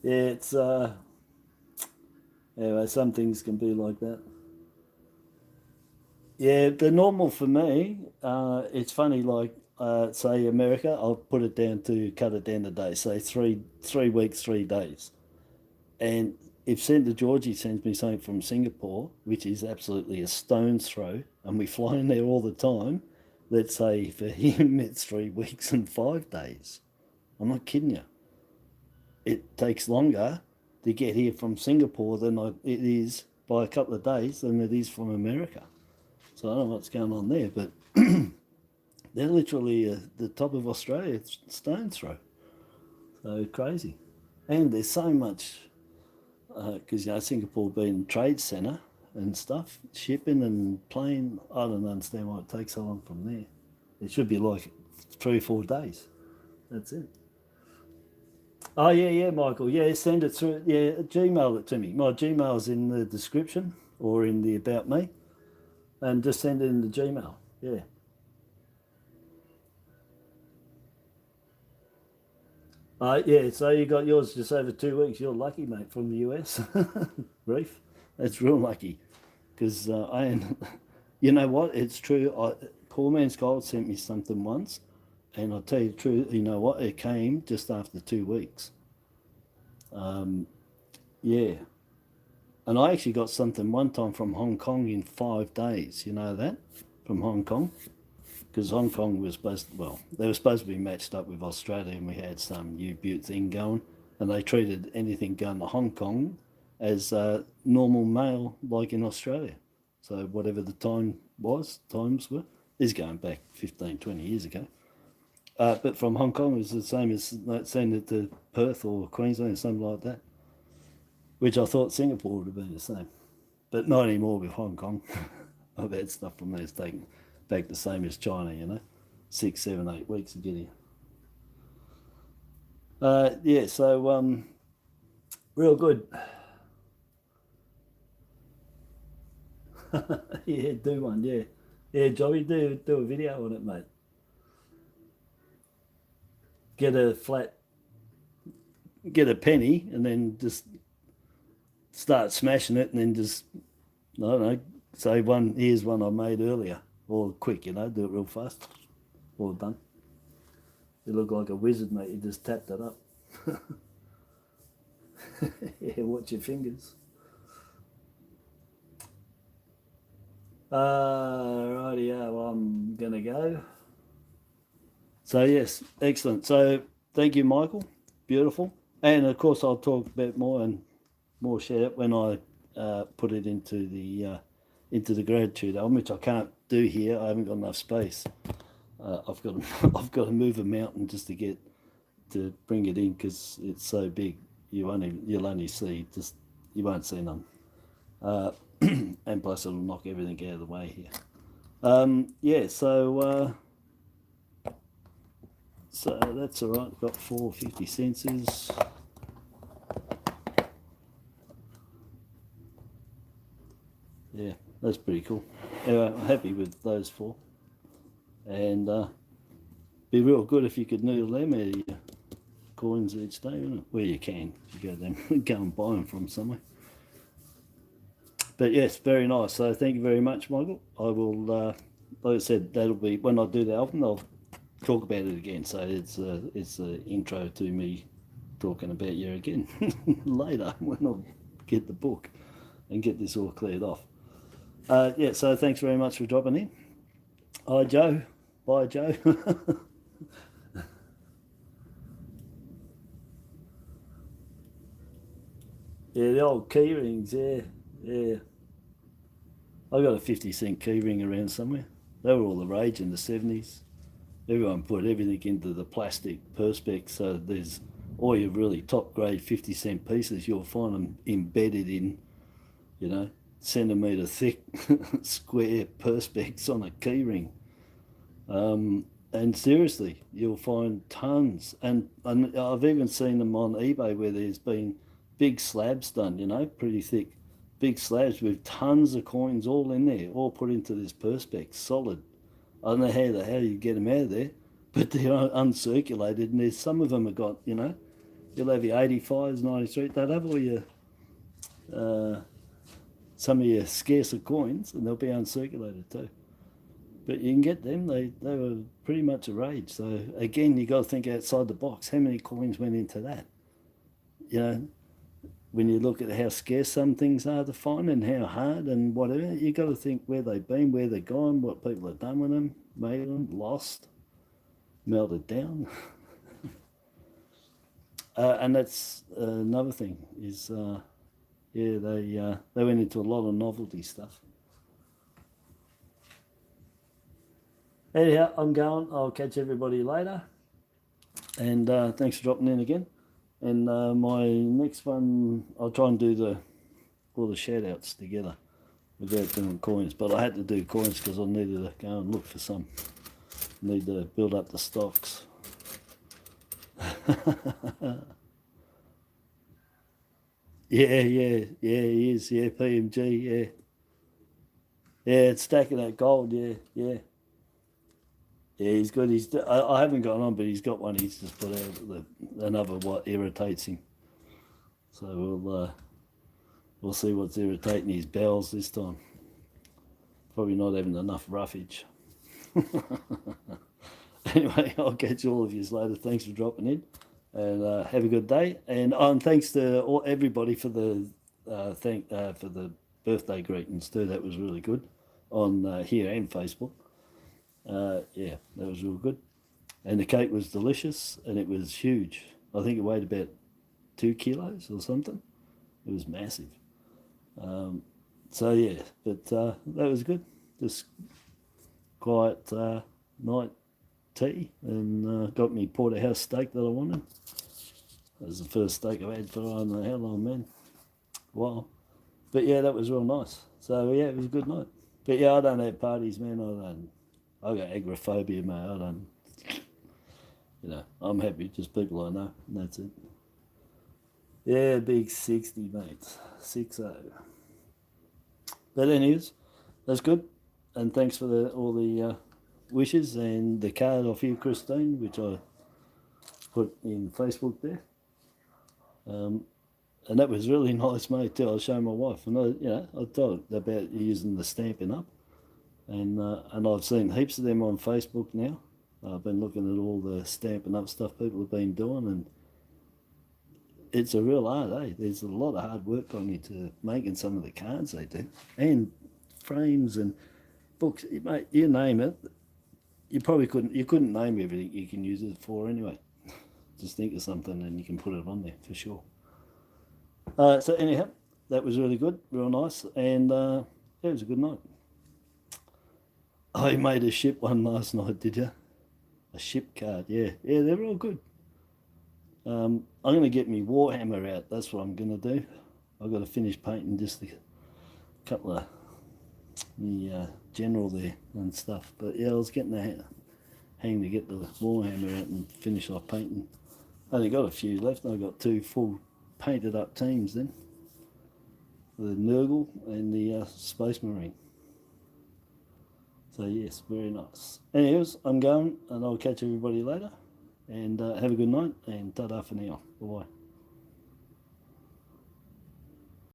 Yeah, it's anyway, some things can be like that. Yeah, the normal for me, it's funny, like say America, I'll put it down to cut it down to days, say three weeks, 3 days. And if Centre Georgie sends me something from Singapore, which is absolutely a stone's throw, and we fly in there all the time, let's say for him it's 3 weeks and 5 days. I'm not kidding you. It takes longer to get here from Singapore than it is by a couple of days than it is from America. So I don't know what's going on there, but they're literally the top of Australia, it's stone's throw. So crazy. And there's so much, because you know, Singapore being a trade centre and stuff, shipping and plane, I don't understand why it takes so long from there. It should be like 3 or 4 days. That's it. Oh yeah, Michael. Yeah, send it through. Yeah, Gmail it to me. My Gmail's in the description or in the about me, and just send it in the Gmail. Yeah. Yeah. So you got yours just over 2 weeks. You're lucky, mate, from the US. Reef, that's real lucky, because you know what? It's true. Poor Man's Gold sent me something once, and I'll tell you the truth. You know what? It came just after 2 weeks. Yeah. And I actually got something one time from Hong Kong in 5 days. You know that? From Hong Kong? Because Hong Kong was supposed to, well, they were supposed to be matched up with Australia, and we had some U-Butte thing going, and they treated anything going to Hong Kong as normal mail like in Australia. So whatever the times were, this is going back 15, 20 years ago. But from Hong Kong, it was the same as like, sending it to Perth or Queensland or something like that. which I thought Singapore would have been the same, but not anymore with Hong Kong. I've had stuff from there taken back the same as China, you know, 6, 7, 8 weeks to get here. Yeah, so real good. Yeah, do one, yeah. Yeah, Joey, do a video on it, mate. Get a penny and then just start smashing it, and then just, I don't know, say here's one I made earlier, or quick, you know, do it real fast. All done. You look like a wizard, mate. You just tapped it up. Yeah, watch your fingers. Rightio, well, I'm gonna go. So yes, excellent. So thank you, Michael. Beautiful. And of course, I'll talk about more share it when I put it into the gratitude album, which I can't do here. I haven't got enough space. I've got to move a mountain just to bring it in, because it's so big. You'll only see, just, you won't see none. And plus it'll knock everything out of the way here. Yeah, so that's all right. Got 4.50 cents. Yeah, that's pretty cool. Anyway, I'm happy with those 4. And be real good if you could noodle them out of your coins each day, wouldn't it? Well, you can. You go and buy them from somewhere. But yes, very nice. So thank you very much, Michael. I will, like I said, that'll be when I do the album. I'll talk about it again. So it's an intro to me talking about you again later when I get the book and get this all cleared off. Yeah. So thanks very much for dropping in. Hi, Joe. Bye, Joe. Yeah, the old key rings, yeah. I got a 50-cent key ring around somewhere. They were all the rage in the 70s. Everyone put everything into the plastic perspex, so there's all your really top grade 50-cent pieces, you'll find them embedded in, you know, centimetre thick square perspex on a key ring. And seriously, you'll find tons, and I've even seen them on eBay where there's been big slabs done, you know, pretty thick, big slabs with tons of coins all in there, all put into this perspex, solid. I don't know how the hell you get them out of there, but they're uncirculated, and there's some of them have got, you know, you'll have your 85s, 93, they'll have all your some of your scarcer coins, and they'll be uncirculated too. But you can get them. They were pretty much a rage. So again, you got to think outside the box. How many coins went into that? You know, when you look at how scarce some things are to find and how hard and whatever, you got to think where they've been, where they're gone, what people have done with them, made them, lost, melted down. And that's another thing is, yeah, they went into a lot of novelty stuff. Anyhow, I'm going. I'll catch everybody later. And thanks for dropping in again. And my next one, I'll try and do all the shout outs together without doing coins. But I had to do coins because I needed to go and look for some. Need to build up the stocks. Yeah, he is. Yeah, PMG, yeah. Yeah, it's stacking that gold, yeah. Yeah, he's good. I haven't got on, but he's got one. He's just put out another what irritates him. So we'll see what's irritating his bowels this time. Probably not having enough roughage. Anyway, I'll catch all of you later. Thanks for dropping in, and have a good day. And thanks to everybody for the for the birthday greetings too. That was really good on here and Facebook. Yeah, that was real good. And the cake was delicious, and it was huge. I think it weighed about 2 kilos or something. It was massive. So yeah, but that was good. Just quiet night tea, and got me porterhouse steak that I wanted. That was the first steak I've had for I don't know how long, man. while. But yeah, that was real nice. So yeah, it was a good night. But yeah, I don't have parties, man. I got agoraphobia, mate. I don't, you know, I'm happy, just people I know, and that's it. Yeah, big 60, mate. 60. But anyways, that's good. And thanks for all the wishes and the card off you, Christine, which I put in Facebook there. And that was really nice, mate, too. I was showing my wife, and I thought about using the Stampin' Up, and I've seen heaps of them on Facebook now. I've been looking at all the Stampin' Up stuff people have been doing, and it's a real art, eh? There's a lot of hard work on you to making some of the cards they do, and frames and books. Mate, you name it. You couldn't name everything you can use it for anyway. Just think of something and you can put it on there for sure. So anyhow, that was really good, real nice, and yeah, it was a good night. I made a ship one last night, did you? A ship card, yeah, they're all good. I'm going to get me Warhammer out. That's what I'm going to do. I've got to finish painting just a couple of the general there and stuff. But yeah, I was getting the hang to get the Warhammer out and finish off painting. I only got a few left. I got 2 full painted up teams then. The Nurgle and the Space Marine. So yes, very nice. Anyways, I'm going and I'll catch everybody later. And have a good night and ta-da for now. Bye-bye.